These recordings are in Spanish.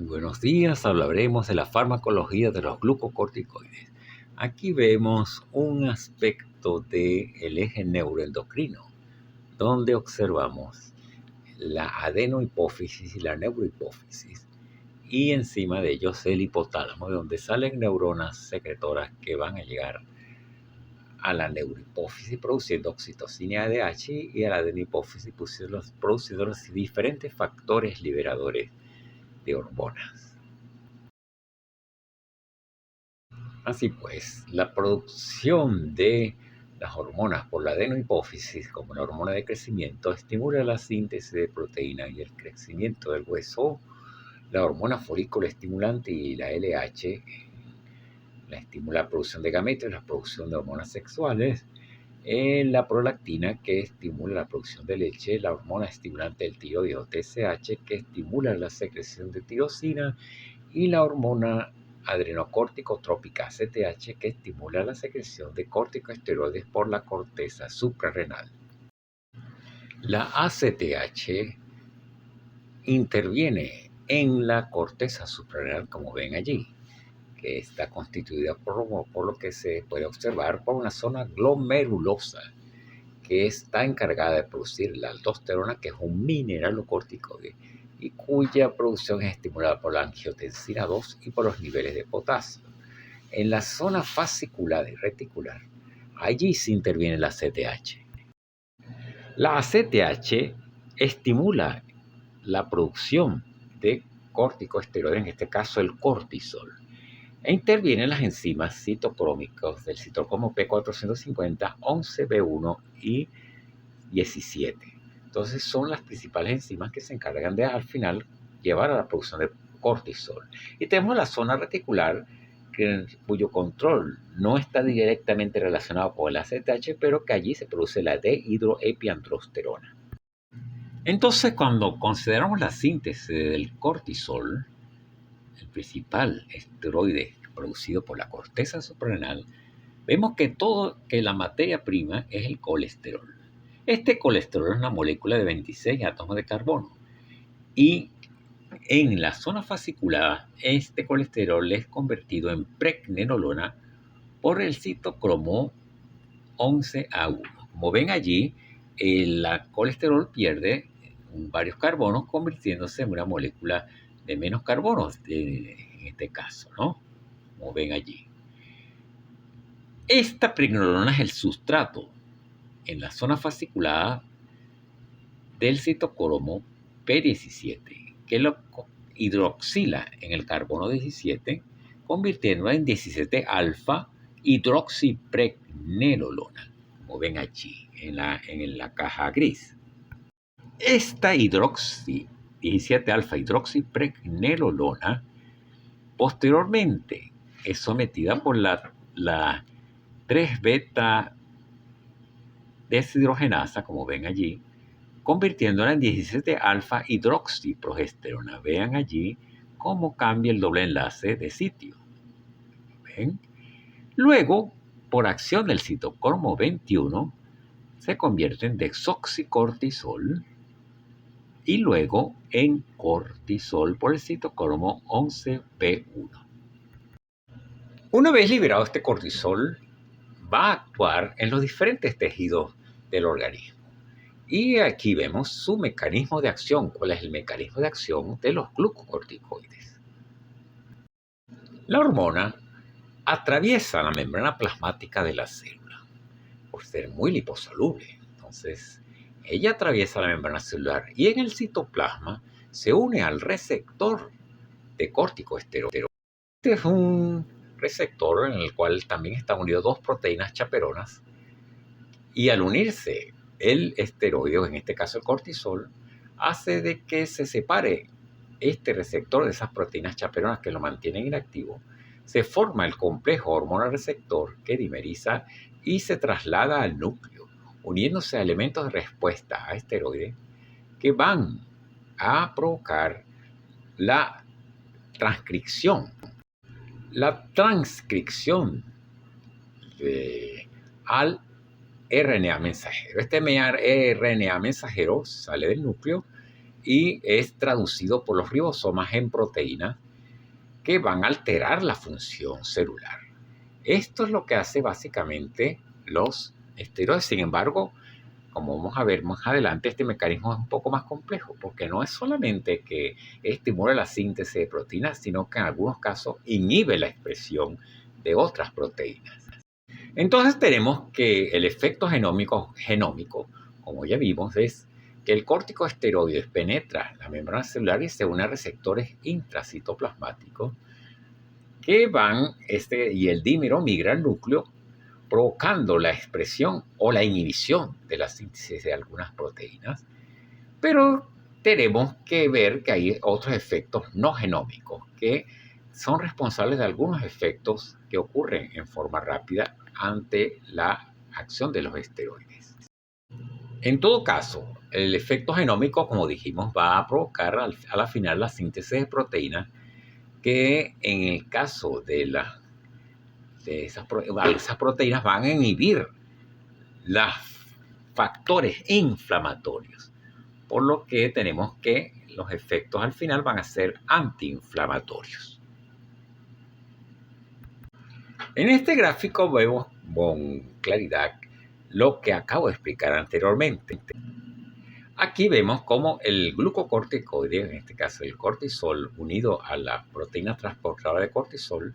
Muy buenos días, hablaremos de la farmacología de los glucocorticoides. Aquí vemos un aspecto del eje neuroendocrino, donde observamos la adenohipófisis y la neurohipófisis, y encima de ellos el hipotálamo, de donde salen neuronas secretoras que van a llegar a la neurohipófisis produciendo oxitocina y ADH, y a la adenohipófisis produciendo los diferentes factores liberadores de hormonas. Así pues, la producción de las hormonas por la adenohipófisis, como la hormona de crecimiento, estimula la síntesis de proteína y el crecimiento del hueso. La hormona folículo estimulante y la LH la estimula la producción de gametos, la producción de hormonas sexuales. La prolactina, que estimula la producción de leche, la hormona estimulante del tiroideo TSH, que estimula la secreción de tirosina, y la hormona adrenocorticotrópica ACTH, que estimula la secreción de corticosteroides por la corteza suprarrenal. La ACTH interviene en la corteza suprarrenal, como ven allí, que está constituida por lo que se puede observar por una zona glomerulosa, que está encargada de producir la aldosterona, que es un mineralocorticoide, y cuya producción es estimulada por la angiotensina 2 y por los niveles de potasio. En la zona fascicular y reticular, allí se interviene la ACTH. La ACTH estimula la producción de corticosteroides, en este caso el cortisol, e intervienen las enzimas citocrómicos del citocromo P450, 11B1 y 17. Entonces son las principales enzimas que se encargan de al final llevar a la producción de cortisol. Y tenemos la zona reticular, cuyo control no está directamente relacionado con el ACTH, pero que allí se produce la dehidroepiandrosterona. Entonces, cuando consideramos la síntesis del cortisol, el principal esteroide producido por la corteza suprarrenal, vemos que la materia prima es el colesterol. Este colesterol es una molécula de 26 átomos de carbono, y en la zona fascicular este colesterol es convertido en pregnenolona por el citocromo 11A1. Como ven allí, el colesterol pierde varios carbonos, convirtiéndose en una molécula de menos carbonos, en este caso, ¿no? Como ven allí. Esta pregnenolona es el sustrato en la zona fascicular del citocromo P17, que lo hidroxila en el carbono 17, convirtiéndola en 17-alfa hidroxipregnenolona, como ven allí en la caja gris. Esta 17-alfa hidroxipregnenolona posteriormente es sometida por la 3-beta deshidrogenasa, como ven allí, convirtiéndola en 17-alfa hidroxiprogesterona. Vean allí cómo cambia el doble enlace de sitio. ¿Ven? Luego, por acción del citocromo 21, se convierte en desoxicortisol y luego en cortisol por el citocromo 11B1. Una vez liberado este cortisol, va a actuar en los diferentes tejidos del organismo. Y aquí vemos su mecanismo de acción. ¿Cuál es el mecanismo de acción de los glucocorticoides? La hormona atraviesa la membrana plasmática de la célula por ser muy liposoluble. Entonces, ella atraviesa la membrana celular y en el citoplasma se une al receptor de corticosteroides. Este es un receptor en el cual también están unidos dos proteínas chaperonas, y al unirse el esteroide, en este caso el cortisol, hace de que se separe este receptor de esas proteínas chaperonas que lo mantienen inactivo. Se forma el complejo hormona-receptor que dimeriza y se traslada al núcleo, uniéndose a elementos de respuesta a esteroides que van a provocar la transcripción. La transcripción al RNA mensajero. Este RNA mensajero sale del núcleo y es traducido por los ribosomas en proteínas que van a alterar la función celular. Esto es lo que hace básicamente los esteroides. Sin embargo, como vamos a ver más adelante, este mecanismo es un poco más complejo, porque no es solamente que estimula la síntesis de proteínas, sino que en algunos casos inhibe la expresión de otras proteínas. Entonces tenemos que el efecto genómico, como ya vimos, es que el corticosteroide penetra la membrana celular y se une a receptores intracitoplasmáticos que van, y el dímero migra al núcleo, provocando la expresión o la inhibición de la síntesis de algunas proteínas. Pero tenemos que ver que hay otros efectos no genómicos que son responsables de algunos efectos que ocurren en forma rápida ante la acción de los esteroides. En todo caso, el efecto genómico, como dijimos, va a provocar a la final la síntesis de proteínas que en el caso de esas proteínas van a inhibir los factores inflamatorios, por lo que tenemos que los efectos al final van a ser antiinflamatorios. En este gráfico vemos con claridad lo que acabo de explicar anteriormente. Aquí vemos cómo el glucocorticoide, en este caso el cortisol, unido a la proteína transportadora de cortisol,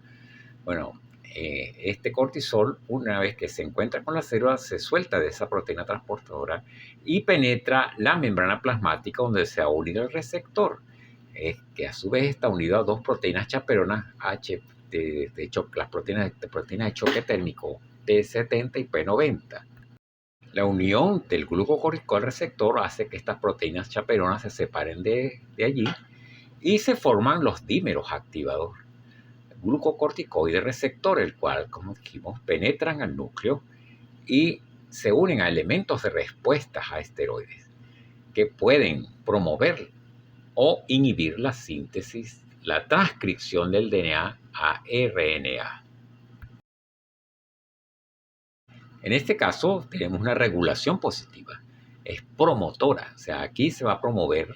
este cortisol, una vez que se encuentra con la célula, se suelta de esa proteína transportadora y penetra la membrana plasmática donde se ha unido el receptor, que a su vez está unido a dos proteínas chaperonas las proteínas de choque térmico P70 y P90. La unión del glucocorticoide al receptor hace que estas proteínas chaperonas se separen de allí y se forman los dímeros activadores. Glucocorticoide receptor, el cual, como dijimos, penetran al núcleo y se unen a elementos de respuestas a esteroides que pueden promover o inhibir la síntesis, la transcripción del DNA a RNA. En este caso tenemos una regulación positiva, es promotora, o sea, aquí se va a promover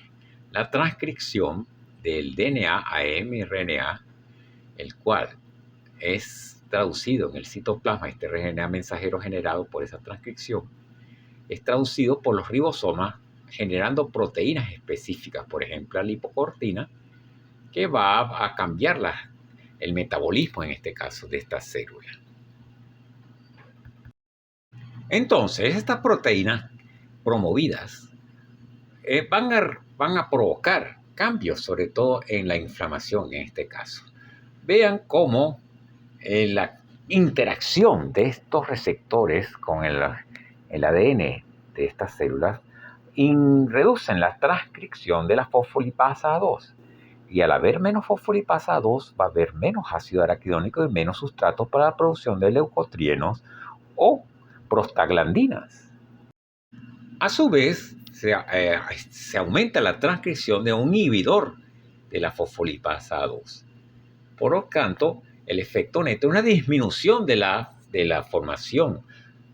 la transcripción del DNA a mRNA, el cual es traducido en el citoplasma, este RNA mensajero generado por esa transcripción, es traducido por los ribosomas generando proteínas específicas, por ejemplo la lipocortina, que va a cambiar el metabolismo, en este caso, de esta célula. Entonces, estas proteínas promovidas van a provocar cambios, sobre todo en la inflamación en este caso. Vean cómo la interacción de estos receptores con el ADN de estas células reducen la transcripción de la fosfolipasa A2. Y al haber menos fosfolipasa A2, va a haber menos ácido araquidónico y menos sustratos para la producción de leucotrienos o prostaglandinas. A su vez, se aumenta la transcripción de un inhibidor de la fosfolipasa A2. Por lo tanto, el efecto neto es una disminución de la formación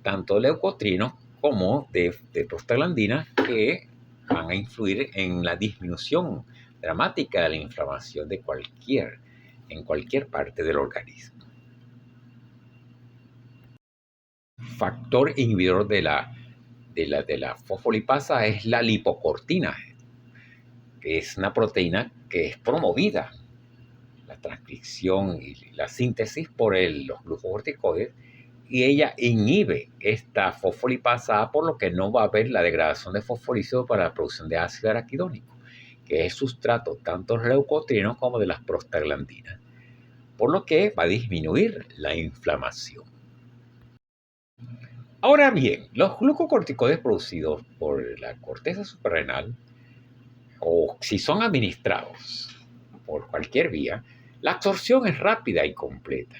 tanto de leucotrienos como de prostaglandinas, que van a influir en la disminución dramática de la inflamación en cualquier parte del organismo. Factor inhibidor de la fosfolipasa es la lipocortina, que es una proteína que es promovida la transcripción y la síntesis por los glucocorticoides, y ella inhibe esta fosfolipasa A, por lo que no va a haber la degradación de fosfolípidos para la producción de ácido araquidónico, que es sustrato tanto de los leucotrienos como de las prostaglandinas, por lo que va a disminuir la inflamación. Ahora bien, los glucocorticoides producidos por la corteza suprarrenal, o si son administrados por cualquier vía, la absorción es rápida y completa,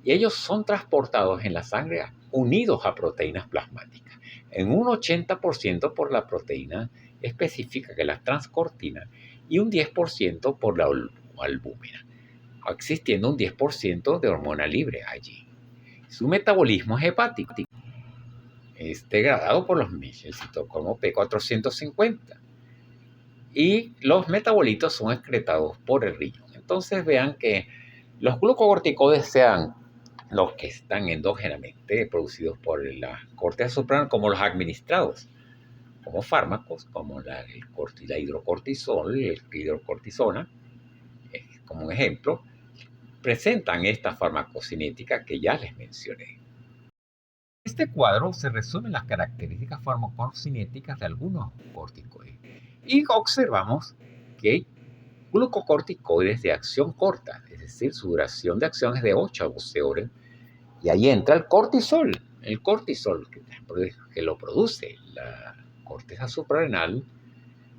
y ellos son transportados en la sangre unidos a proteínas plasmáticas, en un 80% por la proteína específica, que es la transcortina, y un 10% por la albúmina, existiendo un 10% de hormona libre allí. Su metabolismo es hepático, es degradado por los el citocromo P450, y los metabolitos son excretados por el riñón. Entonces vean que los glucocorticoides, sean los que están endógenamente producidos por la corteza suprarrenal, como los administrados como fármacos, como la hidrocortisol, el hidrocortisona, como un ejemplo, presentan esta farmacocinética que ya les mencioné. En este cuadro se resumen las características farmacocinéticas de algunos corticoides y observamos que hay glucocorticoides de acción corta, es decir, su duración de acción es de 8 a 12 horas, y ahí entra el cortisol que lo produce la corteza suprarrenal.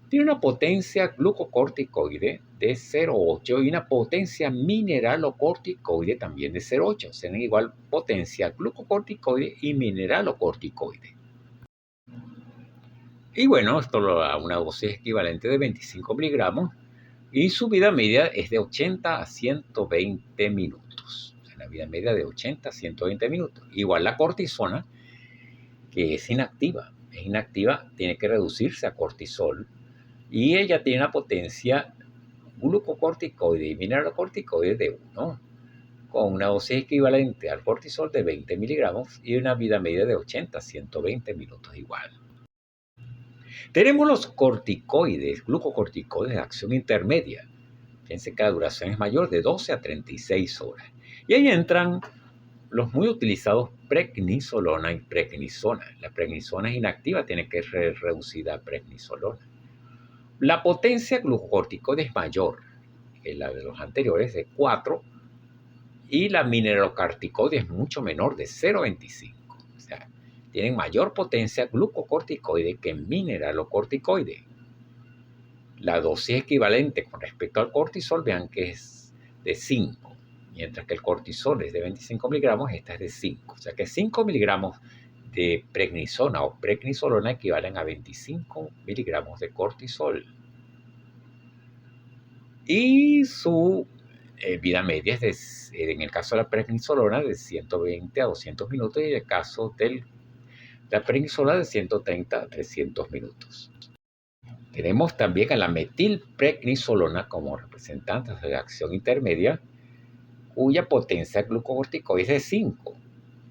Tiene una potencia glucocorticoide de 0,8 y una potencia mineralocorticoide también de 0,8. Tienen igual potencia glucocorticoide y mineralocorticoide. Y bueno, esto lo da una dosis equivalente de 25 miligramos y su vida media es de 80 a 120 minutos. O sea, la vida media de 80 a 120 minutos. Igual la cortisona, que es inactiva, tiene que reducirse a cortisol. Y ella tiene una potencia glucocorticoide y mineralocorticoide de 1, con una dosis equivalente al cortisol de 20 miligramos y una vida media de 80 a 120 minutos igual. Tenemos los corticoides, glucocorticoides de acción intermedia. Fíjense que la duración es mayor de 12 a 36 horas. Y ahí entran los muy utilizados prednisolona y prednisona. La prednisona es inactiva, tiene que ser reducida a prednisolona. La potencia glucocorticoide es mayor que la de los anteriores, de 4, y la mineralocorticoide es mucho menor, de 0,25. O sea, tienen mayor potencia glucocorticoide que mineralocorticoide. La dosis equivalente con respecto al cortisol, vean que es de 5, mientras que el cortisol es de 25 miligramos, esta es de 5. O sea que 5 miligramos de prednisona o prednisolona equivalen a 25 miligramos de cortisol. Y su vida media es, en el caso de la prednisolona, de 120 a 200 minutos y en el caso de la prednisolona de 130 a 300 minutos. Tenemos también a la metilprednisolona como representante de acción intermedia, cuya potencia glucocorticoide es de 5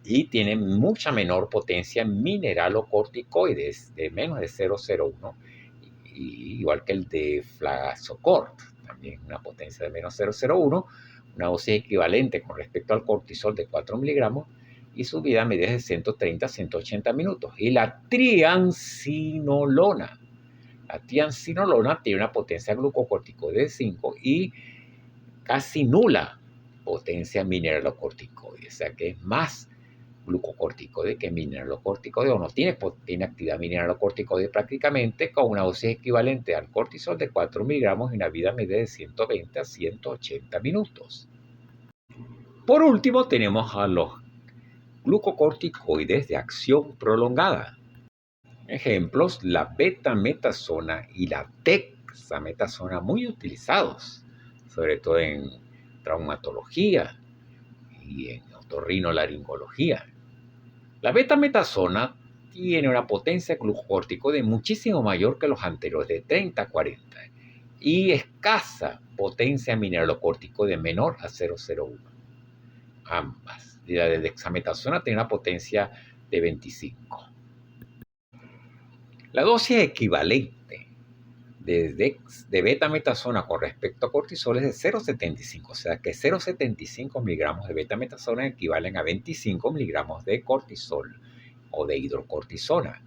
y tiene mucha menor potencia mineralocorticoides, de menos de 0,01, igual que el de Flaxocort, también una potencia de menos 0,01, una dosis equivalente con respecto al cortisol de 4 miligramos y su vida media es de 130 a 180 minutos. Y la triancinolona. La triancinolona tiene una potencia glucocorticoide de 5 y casi nula potencia mineralocorticoide, o sea que es más glucocorticoide que mineralocorticoide, o no tiene actividad mineralocorticoide prácticamente, con una dosis equivalente al cortisol de 4 miligramos y una vida media de 120 a 180 minutos. Por último, tenemos a los glucocorticoides de acción prolongada. Ejemplos, la betametasona y la dexametasona, muy utilizados, sobre todo en traumatología y en otorrinolaringología. La betametasona tiene una potencia glucocorticoide muchísimo mayor que los anteriores, de 30 a 40, y escasa potencia mineralocorticoide menor a 0,01. Ambas. Y la de dexametasona tiene una potencia de 25. La dosis equivalente de betametasona con respecto a cortisol es de 0,75, o sea que 0,75 miligramos de betametasona equivalen a 25 miligramos de cortisol o de hidrocortisona,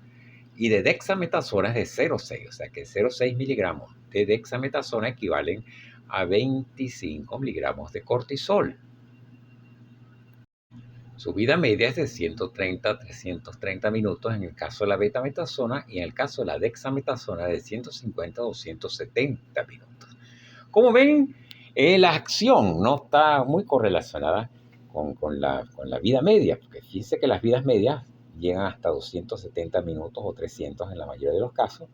y de dexametasona es de 0,6, o sea que 0,6 miligramos de dexametasona equivalen a 25 miligramos de cortisol. Su vida media es de 130 a 330 minutos en el caso de la betametasona y en el caso de la dexametasona de 150 a 270 minutos. Como ven, la acción no está muy correlacionada con la vida media, porque fíjense que las vidas medias llegan hasta 270 minutos o 300 en la mayoría de los casos,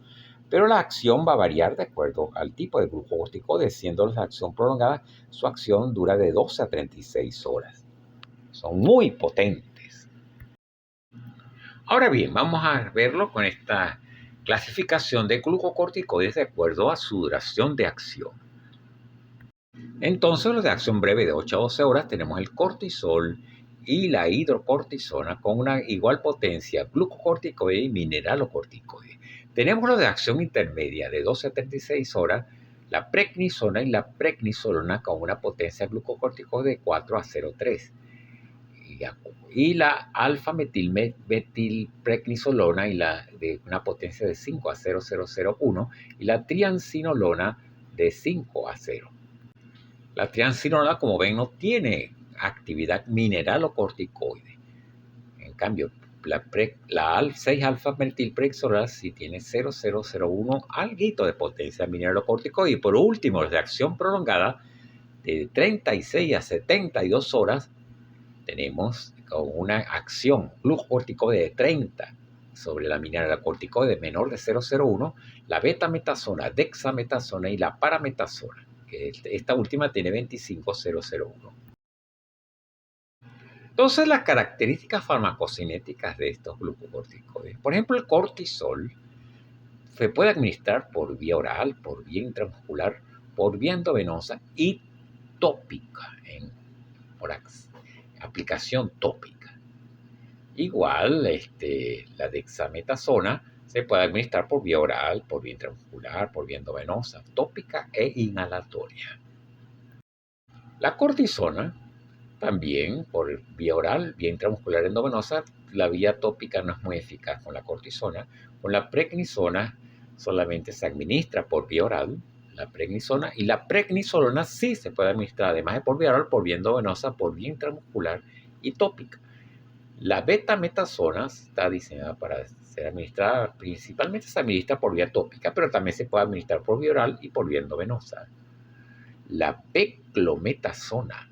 pero la acción va a variar de acuerdo al tipo de glucocorticoide, siendo la acción prolongada, su acción dura de 12 a 36 horas. Son muy potentes. Ahora bien, vamos a verlo con esta clasificación de glucocorticoides de acuerdo a su duración de acción. Entonces, los de acción breve de 8 a 12 horas tenemos el cortisol y la hidrocortisona con una igual potencia glucocorticoide y mineralocorticoide. Tenemos los de acción intermedia de 12 a 36 horas, la prednisona y la prednisolona con una potencia glucocorticoide de 4 a 0,3. Y la alfa-metilprednisolona y de una potencia de 5 a 0,001 y la triancinolona de 5 a 0. La triancinolona, como ven, no tiene actividad mineralocorticoide. En cambio, la 6-alfa-metilprednisolona sí tiene 0,001 alguito de potencia mineralocorticoide. Y por último, los de acción prolongada de 36 a 72 horas tenemos con una acción glucocorticoide de 30 sobre la mineralocorticoide menor de 0,01, la betametasona, dexametasona y la parametasona, que esta última tiene 25,001. Entonces, las características farmacocinéticas de estos glucocorticoides. Por ejemplo, el cortisol se puede administrar por vía oral, por vía intramuscular, por vía endovenosa y tópica, por aplicación tópica. Igual, la dexametasona se puede administrar por vía oral, por vía intramuscular, por vía endovenosa, tópica e inhalatoria. La cortisona también por vía oral, vía intramuscular endovenosa. La vía tópica no es muy eficaz con la cortisona. Con la prednisona solamente se administra por vía oral, la prednisona, y la prednisolona sí se puede administrar, además de por vía oral, por vía endovenosa, por vía intramuscular y tópica. La betametasona está diseñada para ser administrada, principalmente se administra por vía tópica, pero también se puede administrar por vía oral y por vía endovenosa. La beclometasona,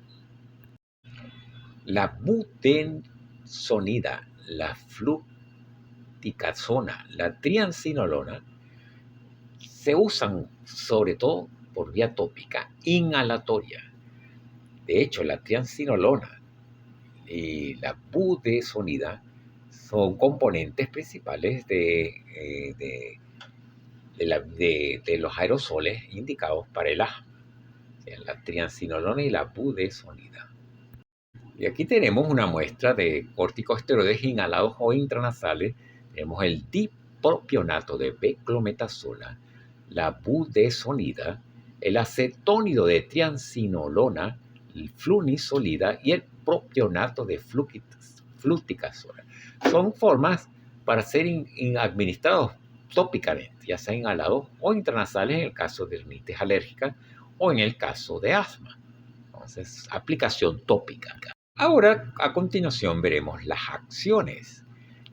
la budesonida, la fluticasona, la triancinolona se usan sobre todo por vía tópica inhalatoria. De hecho, la triancinolona y la budesonida son componentes principales de los aerosoles indicados para el asma. O sea, la triancinolona y la budesonida. Y aquí tenemos una muestra de corticosteroides inhalados o intranasales. Tenemos el dipropionato de beclometasona, la budesonida, el acetónido de triancinolona, el flunisolida y el propionato de fluticasona. Son formas para ser administrados tópicamente, ya sea inhalados o intranasales en el caso de rinitis alérgica o en el caso de asma. Entonces, aplicación tópica. Ahora, a continuación, veremos las acciones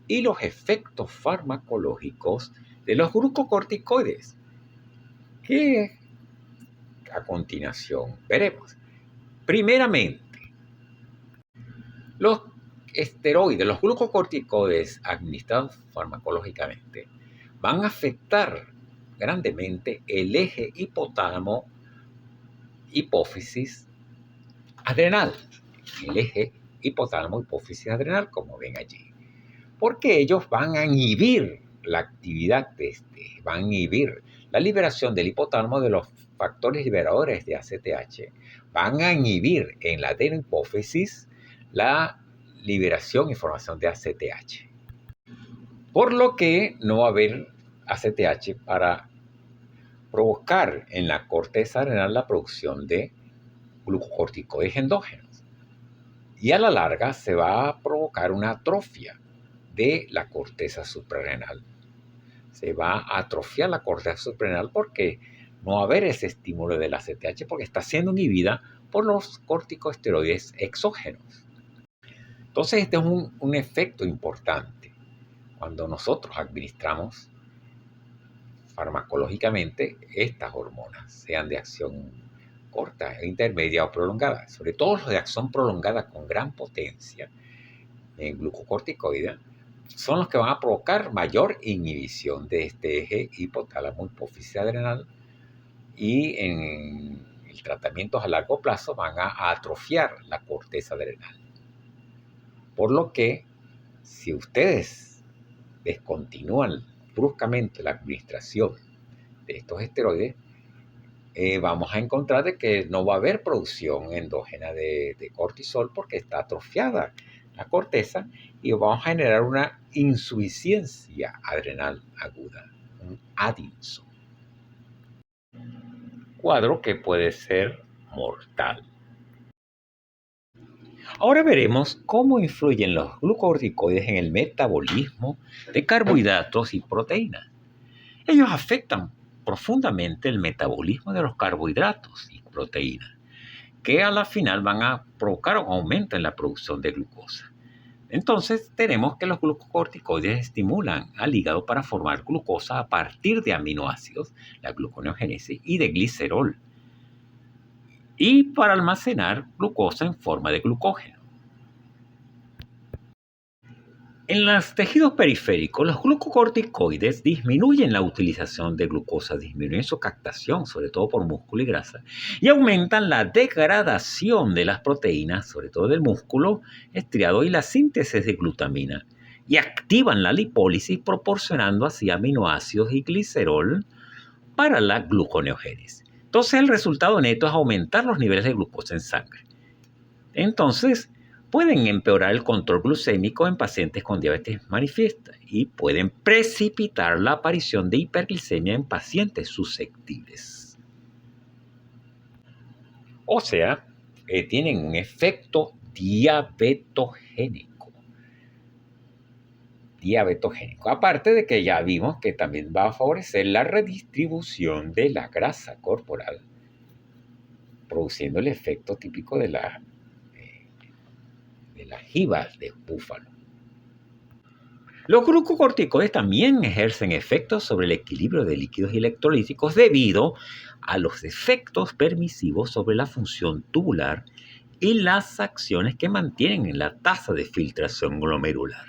y los efectos farmacológicos de los glucocorticoides, que a continuación veremos. Primeramente, los esteroides, los glucocorticoides administrados farmacológicamente, van a afectar grandemente el eje hipotálamo-hipófisis adrenal. El eje hipotálamo-hipófisis adrenal, como ven allí. Porque ellos van a inhibir la actividad van a inhibir la liberación del hipotálamo de los factores liberadores de ACTH, van a inhibir en la adenohipófisis la liberación y formación de ACTH. Por lo que no va a haber ACTH para provocar en la corteza adrenal la producción de glucocorticoides endógenos. Y a la larga se va a provocar una atrofia de la corteza suprarrenal. Se va a atrofiar la corteza suprarrenal porque no va a haber ese estímulo del ACTH porque está siendo inhibida por los corticosteroides exógenos. Entonces este es un efecto importante cuando nosotros administramos farmacológicamente estas hormonas, sean de acción corta, intermedia o prolongada, sobre todo los de acción prolongada con gran potencia en glucocorticoide, son los que van a provocar mayor inhibición de este eje hipotálamo-hipófisis adrenal y en el tratamiento a largo plazo van a atrofiar la corteza adrenal. Por lo que, si ustedes descontinúan bruscamente la administración de estos esteroides, vamos a encontrar de que no va a haber producción endógena de cortisol porque está atrofiada la corteza y vamos a generar una insuficiencia adrenal aguda, un Addison, cuadro que puede ser mortal. Ahora veremos cómo influyen los glucocorticoides en el metabolismo de carbohidratos y proteínas. Ellos afectan profundamente el metabolismo de los carbohidratos y proteínas, que a la final van a provocar un aumento en la producción de glucosa. Entonces tenemos que los glucocorticoides estimulan al hígado para formar glucosa a partir de aminoácidos, la gluconeogénesis, y de glicerol, y para almacenar glucosa en forma de glucógeno. En los tejidos periféricos, los glucocorticoides disminuyen la utilización de glucosa, disminuyen su captación, sobre todo por músculo y grasa, y aumentan la degradación de las proteínas, sobre todo del músculo estriado, y la síntesis de glutamina, y activan la lipólisis, proporcionando así aminoácidos y glicerol para la gluconeogénesis. Entonces, el resultado neto es aumentar los niveles de glucosa en sangre. Entonces, pueden empeorar el control glucémico en pacientes con diabetes manifiesta y pueden precipitar la aparición de hiperglicemia en pacientes susceptibles. O sea, tienen un efecto diabetogénico. Aparte de que ya vimos que también va a favorecer la redistribución de la grasa corporal, produciendo el efecto típico de las jibas de búfalo. Los glucocorticoides también ejercen efectos sobre el equilibrio de líquidos electrolíticos debido a los efectos permisivos sobre la función tubular y las acciones que mantienen en la tasa de filtración glomerular.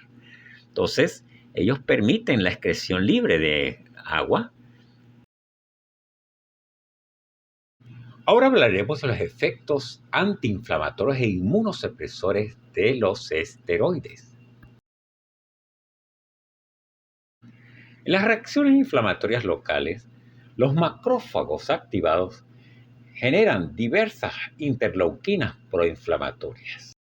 Entonces, ellos permiten la excreción libre de agua. Ahora hablaremos de los efectos antiinflamatorios e inmunosupresores de los esteroides. En las reacciones inflamatorias locales, los macrófagos activados generan diversas interleuquinas proinflamatorias.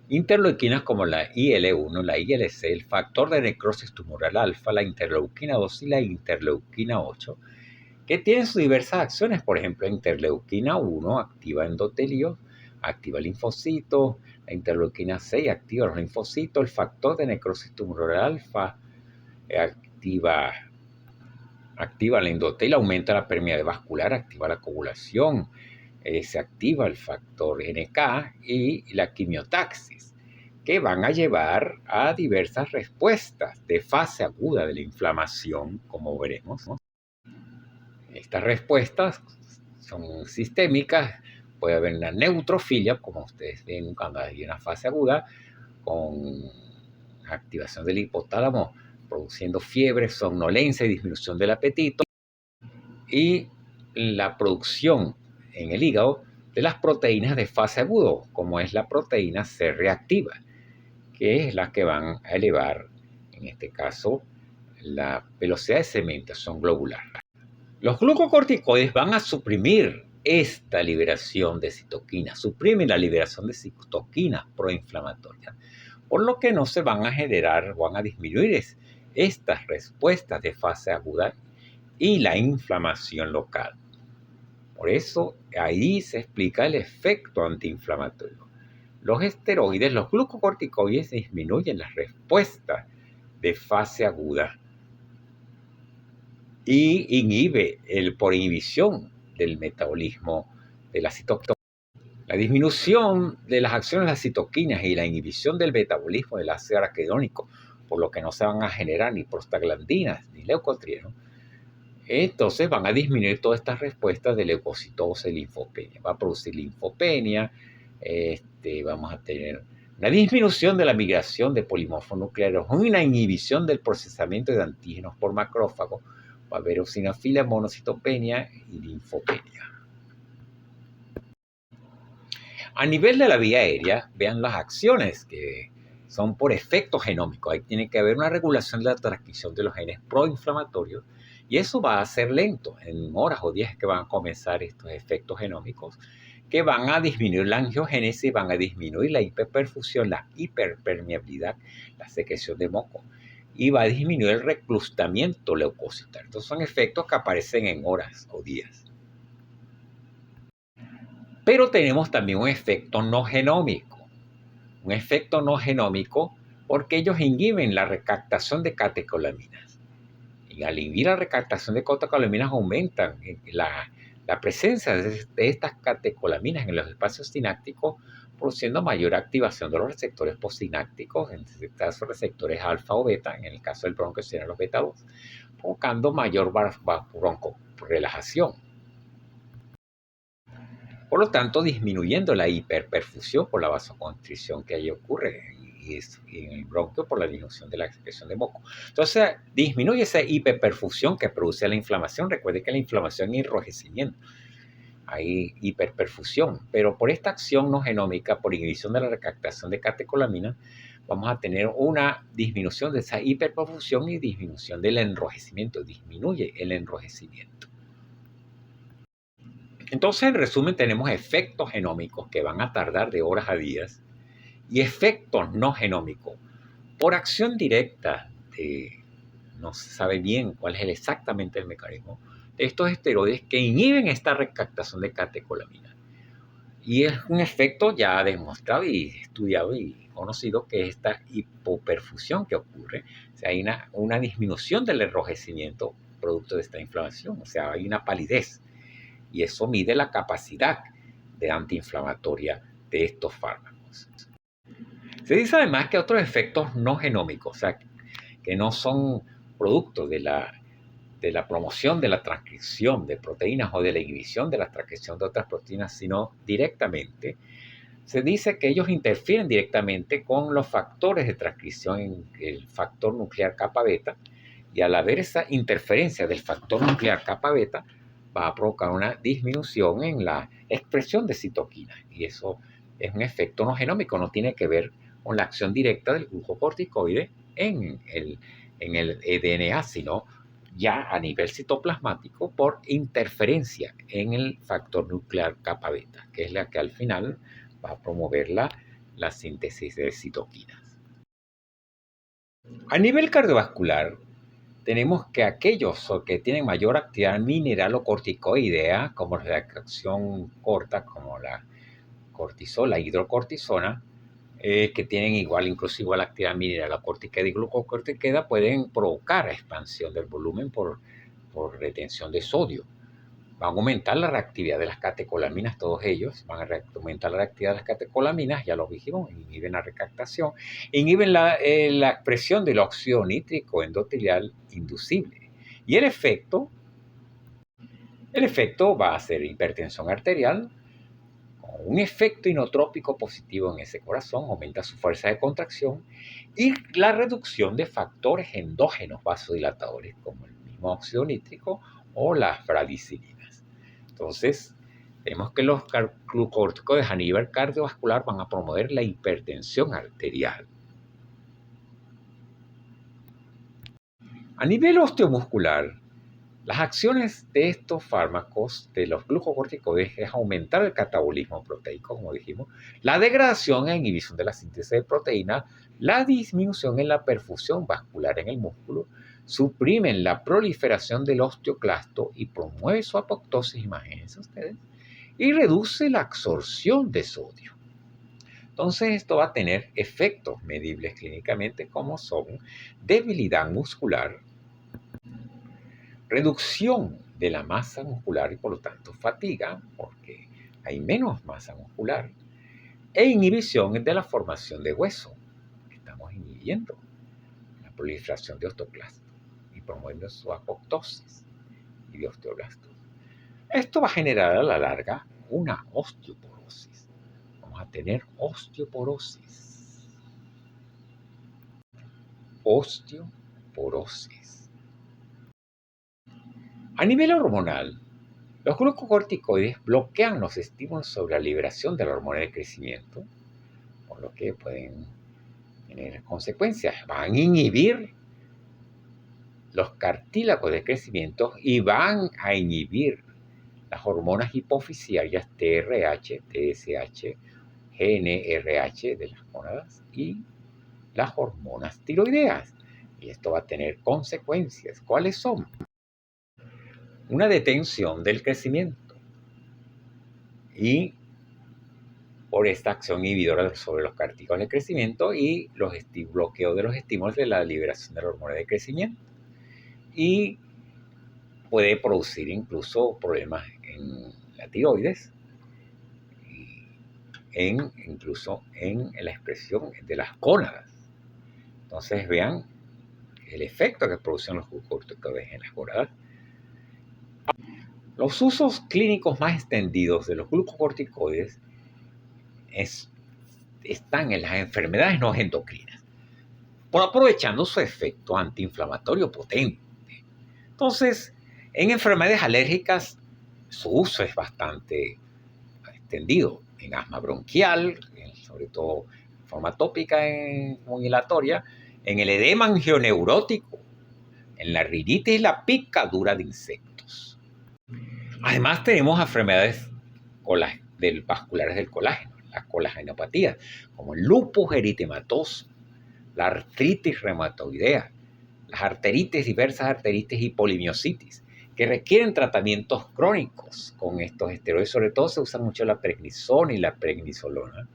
Interleuquinas como la IL-1, la IL-6, el factor de necrosis tumoral alfa, la interleuquina 2 y la interleuquina 8, que tienen sus diversas acciones. Por ejemplo, la interleuquina 1 activa endotelios, activa linfocitos, la interleuquina 6 activa los linfocitos, el factor de necrosis tumoral alfa activa la endotelio, aumenta la permeabilidad vascular, activa la coagulación, se activa el factor NK y la quimiotaxis, que van a llevar a diversas respuestas de fase aguda de la inflamación, como veremos. Estas respuestas son sistémicas, puede haber una neutrofilia, como ustedes ven cuando hay una fase aguda, con activación del hipotálamo, produciendo fiebre, somnolencia y disminución del apetito, y la producción en el hígado de las proteínas de fase agudo, como es la proteína C reactiva, que es la que van a elevar, en este caso, la velocidad de sedimentación globular. Los glucocorticoides van a suprimir esta liberación de citoquinas, suprimen la liberación de citoquinas proinflamatorias, por lo que no se van a generar, van a disminuir estas respuestas de fase aguda y la inflamación local. Por eso ahí se explica el efecto antiinflamatorio. Los esteroides, los glucocorticoides disminuyen las respuestas de fase aguda y inhibe por inhibición del metabolismo de la citoquinas. La disminución de las acciones de las citoquinas y la inhibición del metabolismo del ácido araquidónico, por lo que no se van a generar ni prostaglandinas ni leucotrienos, entonces van a disminuir todas estas respuestas de leucocitosis y linfopenia. Va a producir linfopenia, vamos a tener una disminución de la migración de polimorfos nucleares, una inhibición del procesamiento de antígenos por macrófagos, va a haber eosinofilia, monocitopenia y linfopenia. A nivel de la vía aérea, vean las acciones que son por efectos genómicos. Ahí tiene que haber una regulación de la transcripción de los genes proinflamatorios y eso va a ser lento. En horas o días que van a comenzar estos efectos genómicos que van a disminuir la angiogénesis, van a disminuir la hiperperfusión, la hiperpermeabilidad, la secreción de moco y va a disminuir el reclustamiento leucocital. Entonces son efectos que aparecen en horas o días. Pero tenemos también un efecto no genómico. Un efecto no genómico porque ellos inhiben la recaptación de catecolaminas. Y al inhibir la recaptación de catecolaminas aumentan la presencia de estas catecolaminas en los espacios sinápticos, produciendo mayor activación de los receptores postsinápticos, en este caso receptores alfa o beta, en el caso del bronco serían los beta 2, provocando mayor broncorelajación. Por lo tanto, disminuyendo la hiperperfusión por la vasoconstricción que ahí ocurre y en el bronquio por la disminución de la excreción de moco. Entonces, disminuye esa hiperperfusión que produce la inflamación. Recuerde que la inflamación es enrojecimiento. Hay hiperperfusión, pero por esta acción no genómica, por inhibición de la recaptación de catecolaminas, vamos a tener una disminución de esa hiperperfusión y disminución del enrojecimiento. Disminuye el enrojecimiento. Entonces, en resumen, tenemos efectos genómicos que van a tardar de horas a días y efectos no genómicos. Por acción directa, no se sabe bien cuál es exactamente el mecanismo de estos esteroides que inhiben esta recaptación de catecolamina. Y es un efecto ya demostrado y estudiado y conocido que es esta hipoperfusión que ocurre. O sea, hay una disminución del enrojecimiento producto de esta inflamación. O sea, hay una palidez. Y eso mide la capacidad de antiinflamatoria de estos fármacos. Se dice además que otros efectos no genómicos, o sea, que no son producto de la promoción de la transcripción de proteínas o de la inhibición de la transcripción de otras proteínas, sino directamente, se dice que ellos interfieren directamente con los factores de transcripción en el factor nuclear kappa beta, y al haber esa interferencia del factor nuclear kappa beta, va a provocar una disminución en la expresión de citoquinas. Y eso es un efecto no genómico, no tiene que ver con la acción directa del glucocorticoide en el DNA, sino ya a nivel citoplasmático por interferencia en el factor nuclear kappa beta, que es la que al final va a promover la síntesis de citoquinas. A nivel cardiovascular, tenemos que aquellos que tienen mayor actividad mineral o corticoidea, como la acción corta, como la cortisol, la hidrocortisona, que tienen incluso igual actividad mineral o corticoide y glucocorticoide, pueden provocar expansión del volumen por retención de sodio. Van a aumentar la reactividad de las catecolaminas, todos ellos van a aumentar la reactividad de las catecolaminas, ya lo dijimos, inhiben la recaptación, inhiben la expresión del óxido nítrico endotelial inducible. Y el efecto va a ser hipertensión arterial, con un efecto inotrópico positivo en ese corazón, aumenta su fuerza de contracción y la reducción de factores endógenos vasodilatadores como el mismo óxido nítrico o las bradicilinas. Entonces, vemos que los glucócorticoides a nivel cardiovascular van a promover la hipertensión arterial. A nivel osteomuscular, las acciones de estos fármacos, de los glucocorticoides, es aumentar el catabolismo proteico, como dijimos, la degradación e inhibición de la síntesis de proteínas, la disminución en la perfusión vascular en el músculo, suprimen la proliferación del osteoclasto y promueve su apoptosis, imagínense ustedes, y reduce la absorción de sodio. Entonces esto va a tener efectos medibles clínicamente como son debilidad muscular, reducción de la masa muscular y por lo tanto fatiga porque hay menos masa muscular e inhibición de la formación de hueso. Estamos inhibiendo la proliferación de osteoclastos y promoviendo su apoptosis y de osteoblastos. Esto va a generar a la larga una osteoporosis. Vamos a tener osteoporosis. Osteoporosis. A nivel hormonal, los glucocorticoides bloquean los estímulos sobre la liberación de la hormona de crecimiento, por lo que pueden Tiene consecuencias. Van a inhibir los cartílagos de crecimiento y van a inhibir las hormonas hipofisiarias TRH, TSH, GnRH de las gónadas y las hormonas tiroideas. Y esto va a tener consecuencias. ¿Cuáles son? Una detención del crecimiento y por esta acción inhibidora sobre los cartílagos de crecimiento y los bloqueo de los estímulos de la liberación de la hormona de crecimiento. Y puede producir incluso problemas en la tiroides, incluso en la expresión de las gónadas. Entonces vean el efecto que producen los glucocorticoides en las gónadas. Los usos clínicos más extendidos de los glucocorticoides están en las enfermedades no endocrinas, por aprovechando su efecto antiinflamatorio potente. Entonces, en enfermedades alérgicas, su uso es bastante extendido. En asma bronquial, sobre todo en forma tópica o inhalatoria, en el edema angioneurótico, en la rinitis y la picadura de insectos. Además, tenemos enfermedades vasculares del colágeno, las colagenopatías, como el lupus eritematoso, la artritis reumatoidea, las arteritis, diversas arteritis y polimiositis, que requieren tratamientos crónicos con estos esteroides. Sobre todo se usa mucho la prednisona y la prednisolona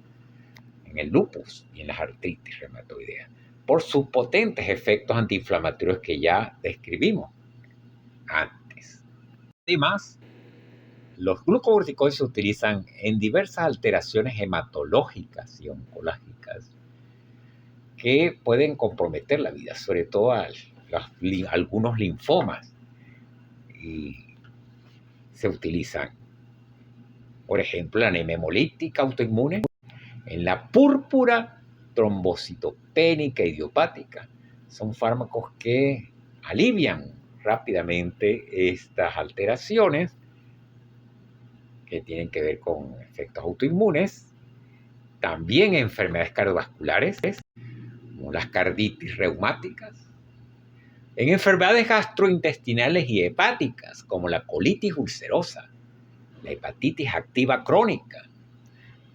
en el lupus y en las artritis reumatoideas, por sus potentes efectos antiinflamatorios que ya describimos antes. Además, los glucocorticoides se utilizan en diversas alteraciones hematológicas y oncológicas que pueden comprometer la vida, sobre todo algunos linfomas. Y se utilizan, por ejemplo, la anemia hemolítica autoinmune, en la púrpura trombocitopénica idiopática. Son fármacos que alivian rápidamente estas alteraciones que tienen que ver con efectos autoinmunes. También enfermedades cardiovasculares, como las carditis reumáticas. En enfermedades gastrointestinales y hepáticas, como la colitis ulcerosa, la hepatitis activa crónica.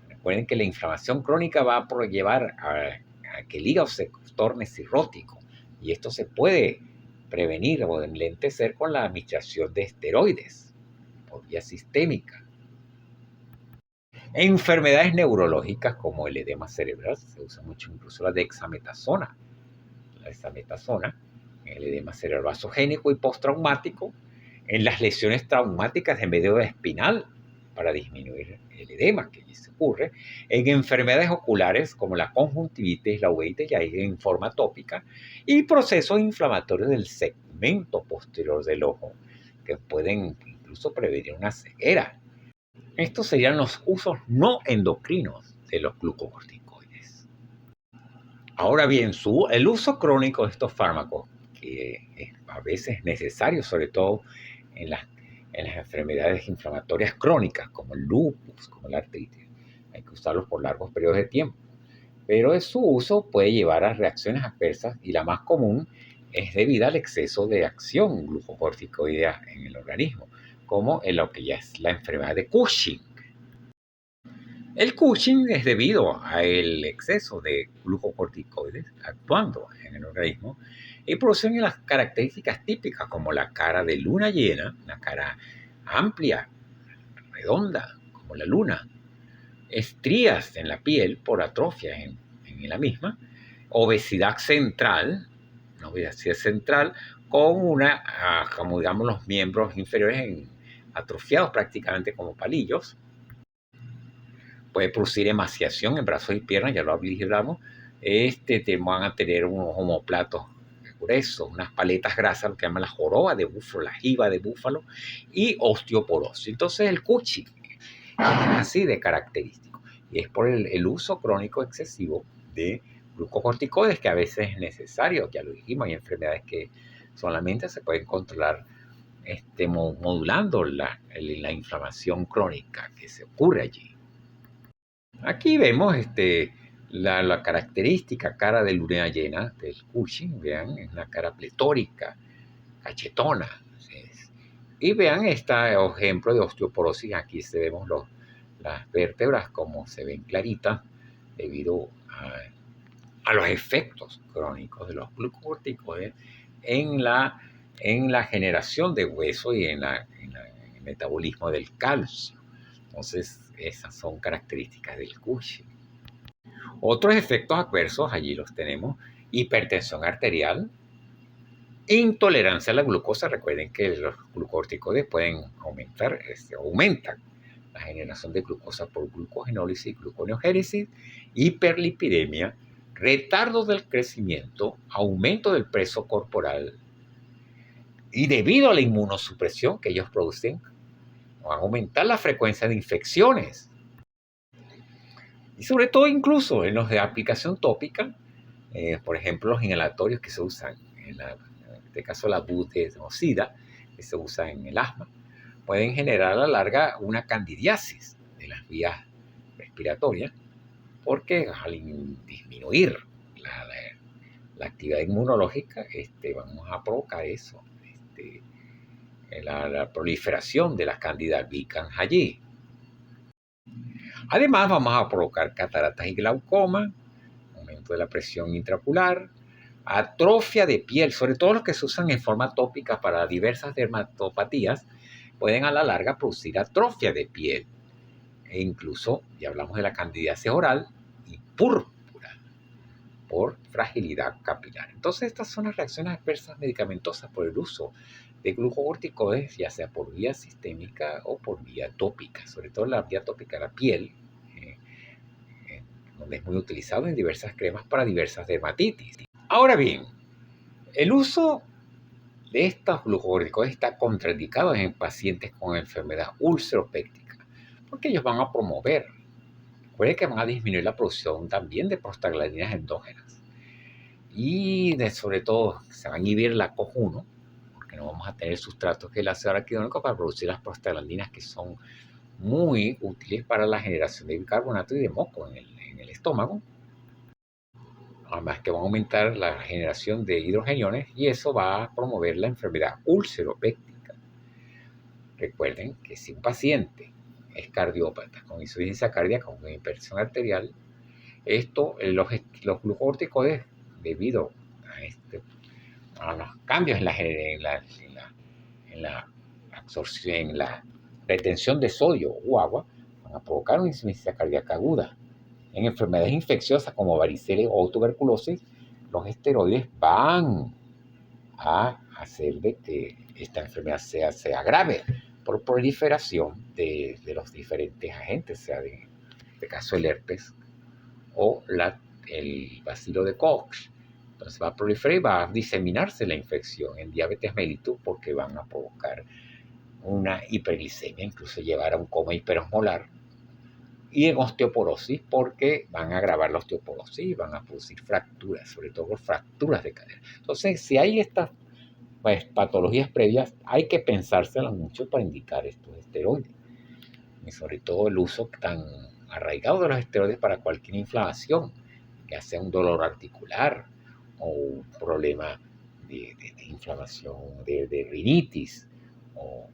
Recuerden que la inflamación crónica va a llevar a que el hígado se torne cirrótico, y esto se puede prevenir o enlentecer con la administración de esteroides por vía sistémica. Enfermedades neurológicas como el edema cerebral, se usa mucho incluso la dexametasona. La dexametasona en el edema cerebral vasogénico y postraumático, en las lesiones traumáticas de medio espinal para disminuir el edema que allí se ocurre, en enfermedades oculares como la conjuntivitis, la uveitis ya en forma tópica, y procesos inflamatorios del segmento posterior del ojo que pueden incluso prevenir una ceguera. Estos serían los usos no endocrinos de los glucocorticoides. Ahora bien, el uso crónico de estos fármacos, que es a veces necesario, sobre todo en las enfermedades inflamatorias crónicas, como el lupus, como la artritis, hay que usarlos por largos periodos de tiempo. Pero su uso puede llevar a reacciones adversas, y la más común es debida al exceso de acción glucocorticoidea en el organismo, como en lo que ya es la enfermedad de Cushing. El Cushing es debido al exceso de glucocorticoides actuando en el organismo y producen las características típicas como la cara de luna llena, una cara amplia, redonda, como la luna, estrías en la piel por atrofia en la misma, obesidad central, con como digamos los miembros inferiores atrofiados prácticamente como palillos. Puede producir emaciación en brazos y piernas, ya lo hablamos. Van a tener unos omoplatos gruesos, unas paletas grasas, lo que llaman la joroba de búfalo, la jiba de búfalo, y osteoporosis. Entonces el Cushing es así de característico, y es por el uso crónico excesivo de glucocorticoides, que a veces es necesario. Ya lo dijimos, hay enfermedades que solamente se pueden controlar modulando la inflamación crónica que se ocurre allí. Aquí vemos La característica cara de luna llena del Cushing, vean, es una cara pletórica, cachetona. Y vean este ejemplo de osteoporosis. Aquí se vemos las vértebras como se ven claritas debido a los efectos crónicos de los glucocorticoides en la generación de hueso y en el metabolismo del calcio. Entonces, esas son características del Cushing. Otros efectos adversos, allí los tenemos: hipertensión arterial, intolerancia a la glucosa. Recuerden que los glucocorticoides pueden aumentan la generación de glucosa por glucogenólisis y gluconeogénesis, hiperlipidemia, retardo del crecimiento, aumento del peso corporal, y debido a la inmunosupresión que ellos producen, van a aumentar la frecuencia de infecciones. Y sobre todo incluso en los de aplicación tópica, por ejemplo, los inhalatorios que se usan, en este caso la butenofida, que se usa en el asma, pueden generar a la larga una candidiasis de las vías respiratorias, porque al disminuir la actividad inmunológica, vamos a provocar eso, la proliferación de las Candida albicans allí. Además, vamos a provocar cataratas y glaucoma, aumento de la presión intraocular, atrofia de piel, sobre todo los que se usan en forma tópica para diversas dermatopatías, pueden a la larga producir atrofia de piel. E incluso, ya hablamos de la candidiasis oral y púrpura por fragilidad capilar. Entonces, estas son las reacciones adversas medicamentosas por el uso de glucocorticoides, ya sea por vía sistémica o por vía tópica. Sobre todo la vía tópica, la piel, donde es muy utilizado en diversas cremas para diversas dermatitis. Ahora bien, el uso de estos glucocorticoides está contraindicado en pacientes con enfermedad ulceropéctica, porque ellos van a promover, puede que van a disminuir la producción también de prostaglandinas endógenas. Y sobre todo se va a inhibir la COX-1, porque no vamos a tener sustratos que es el ácido araquidónico para producir las prostaglandinas, que son muy útiles para la generación de bicarbonato y de moco en el estómago. Además que van a aumentar la generación de hidrogeniones y eso va a promover la enfermedad ulceropéctica. Recuerden que si un paciente es cardiópata con insuficiencia cardíaca, con hipertensión arterial, los glucocorticoides, debido a los cambios en la absorción, en la retención de sodio o agua, van a provocar una insuficiencia cardíaca aguda. En enfermedades infecciosas como varicela o tuberculosis, los esteroides van a hacer de que esta enfermedad se agrave por proliferación de los diferentes agentes, sea en este caso el herpes o el bacilo de Koch. Entonces va a proliferar y va a diseminarse la infección en diabetes mellitus, porque van a provocar una hiperglicemia, incluso llevar a un coma hiperosmolar. Y en osteoporosis, porque van a agravar la osteoporosis y van a producir fracturas, sobre todo fracturas de cadera. Entonces, si hay estas patologías previas, hay que pensárselas mucho para indicar estos esteroides. Y sobre todo el uso tan arraigado de los esteroides para cualquier inflamación, ya sea un dolor articular o un problema de inflamación de rinitis o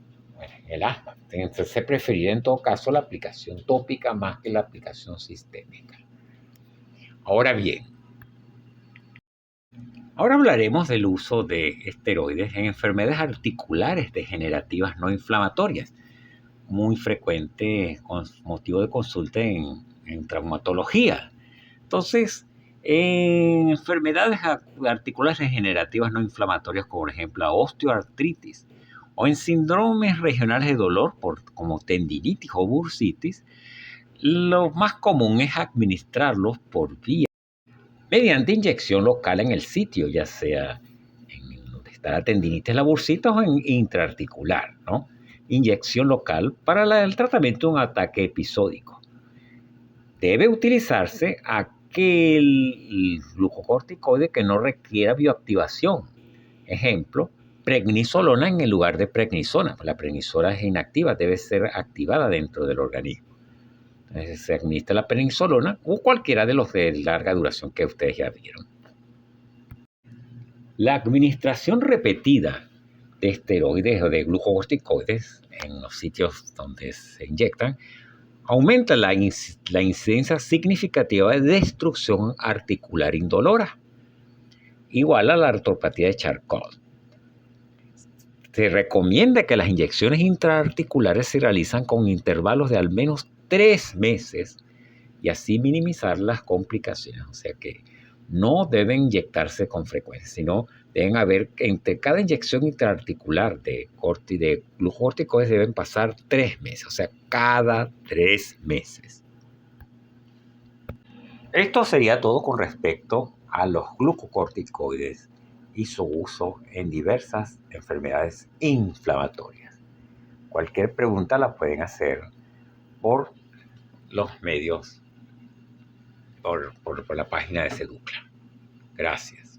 el asma. Entonces se preferiría en todo caso la aplicación tópica más que la aplicación sistémica. Ahora bien, ahora hablaremos del uso de esteroides en enfermedades articulares degenerativas no inflamatorias, muy frecuente con motivo de consulta en traumatología. Entonces, en enfermedades articulares degenerativas no inflamatorias, como por ejemplo la osteoartritis, o en síndromes regionales de dolor como tendinitis o bursitis, lo más común es administrarlos por vía mediante inyección local en el sitio, ya sea en donde está la tendinitis, la bursitis, o en intraarticular, ¿no? Inyección local para el tratamiento de un ataque episódico. Debe utilizarse aquel glucocorticoide que no requiera bioactivación. Ejemplo, prednisolona en el lugar de prednisona. La prednisona es inactiva, debe ser activada dentro del organismo. Entonces, se administra la prednisolona o cualquiera de los de larga duración que ustedes ya vieron. La administración repetida de esteroides o de glucocorticoides en los sitios donde se inyectan aumenta la incidencia significativa de destrucción articular indolora, igual a la artropatía de Charcot. Se recomienda que las inyecciones intraarticulares se realizan con intervalos de al menos 3 meses y así minimizar las complicaciones. O sea que no deben inyectarse con frecuencia, sino deben haber, entre cada inyección intraarticular de glucocorticoides deben pasar 3 meses, o sea, cada 3 meses. Esto sería todo con respecto a los glucocorticoides y su uso en diversas enfermedades inflamatorias. Cualquier pregunta la pueden hacer por los medios, por la página de Seducla. Gracias.